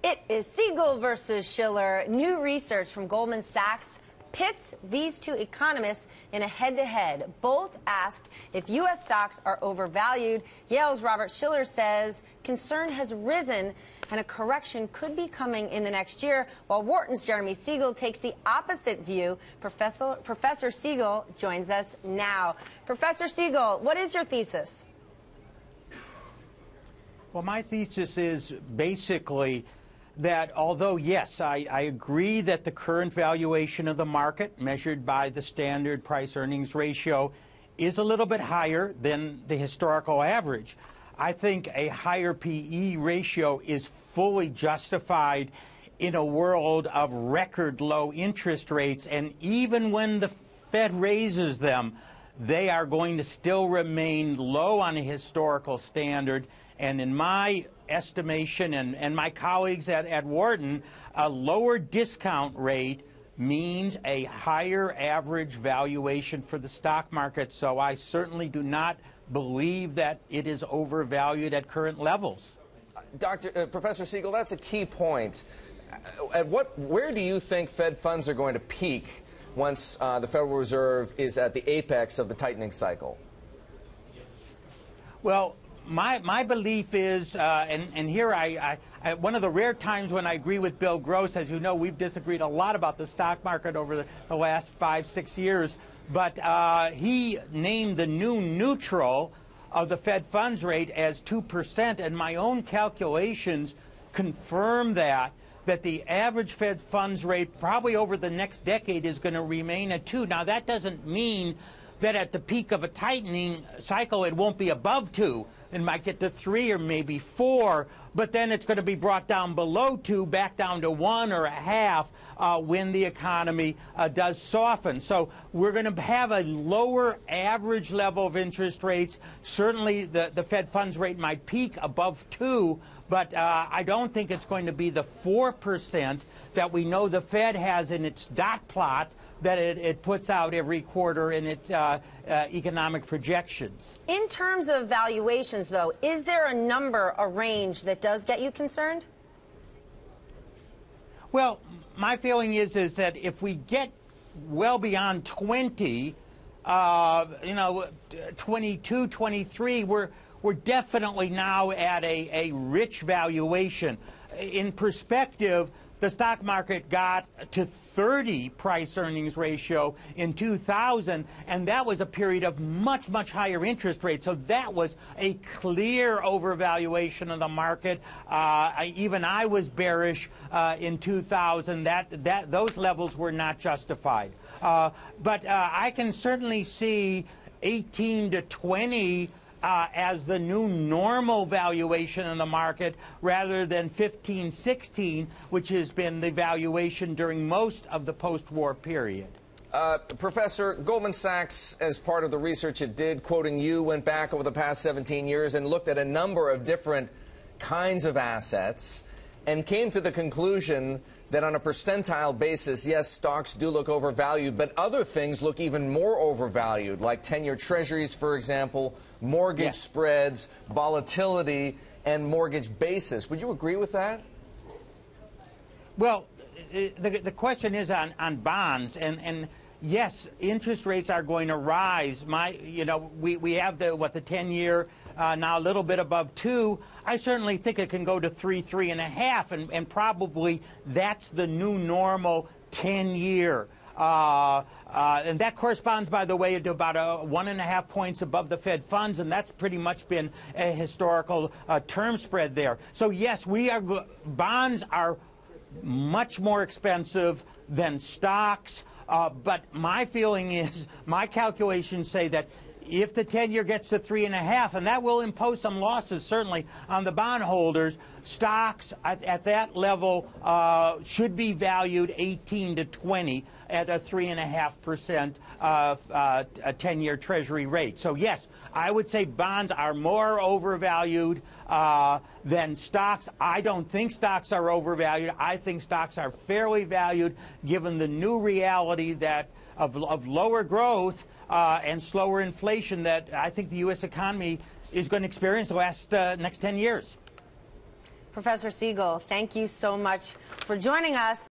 It is Siegel versus Schiller. New research from Goldman Sachs pits these two economists in a head-to-head. Both asked if U.S. stocks are overvalued. Yale's Robert Shiller says concern has risen and a correction could be coming in the next year, while Wharton's Jeremy Siegel takes the opposite view. Professor Siegel joins us now. Professor Siegel, what is your thesis? Well, my thesis is basically that although, yes, I agree that the current valuation of the market, measured by the standard price-earnings ratio, is a little bit higher than the historical average. I think a higher P/E ratio is fully justified in a world of record low interest rates, and even when the Fed raises them, they are going to still remain low on a historical standard. And in my estimation and my colleagues at Wharton, a lower discount rate means a higher average valuation for the stock market. So I certainly do not believe that it is overvalued at current levels. Professor Siegel, that's a key point. Where do you think Fed funds are going to peak once the Federal Reserve is at the apex of the tightening cycle? Well, my belief is, and here one of the rare times when I agree with Bill Gross, as you know, we've disagreed a lot about the stock market over the last 5-6 years, but he named the new neutral of the Fed funds rate as 2%, and my own calculations confirm that the average Fed funds rate probably over the next decade is going to remain at 2. Now, that doesn't mean that at the peak of a tightening cycle it won't be above 2. It might get to 3 or maybe 4, but then it's going to be brought down below 2, back down to 1 or a half when the economy does soften. So we're going to have a lower average level of interest rates. Certainly the Fed funds rate might peak above 2, but I don't think it's going to be the 4% that we know the Fed has in its dot plot that it puts out every quarter in its economic projections. In terms of valuations, though, is there a number, a range that does get you concerned? Well, my feeling is that if we get well beyond 20, 22, 23, we're definitely now at a rich valuation. In perspective, the stock market got to 30 price-earnings ratio in 2000, and that was a period of much, much higher interest rates. So that was a clear overvaluation of the market. Even I was bearish in 2000. Those levels were not justified. But I can certainly see 18 to 20 as the new normal valuation in the market rather than 15, 16, which has been the valuation during most of the post-war period. Professor, Goldman Sachs, as part of the research it did, quoting you, went back over the past 17 years and looked at a number of different kinds of assets and came to the conclusion that on a percentile basis, yes, stocks do look overvalued, but other things look even more overvalued, like 10-year treasuries, for example, mortgage spreads, volatility, and mortgage basis. Would you agree with that? Well, the question is on bonds, and yes, interest rates are going to rise. We have the 10-year now a little bit above 2. I certainly think it can go to 3, 3.5, and probably that's the new normal 10-year. And that corresponds, by the way, to about 1.5 points above the Fed funds, and that's pretty much been a historical term spread there. So yes, bonds are much more expensive than stocks, but my feeling is, my calculations say that if the 10-year gets to 3.5, and that will impose some losses, certainly, on the bondholders, stocks at that level should be valued 18 to 20 at a 3.5% 10-year Treasury rate. So, yes, I would say bonds are more overvalued than stocks. I don't think stocks are overvalued. I think stocks are fairly valued given the new reality that of lower growth and slower inflation that I think the U.S. economy is going to experience the next 10 years. Professor Siegel, thank you so much for joining us.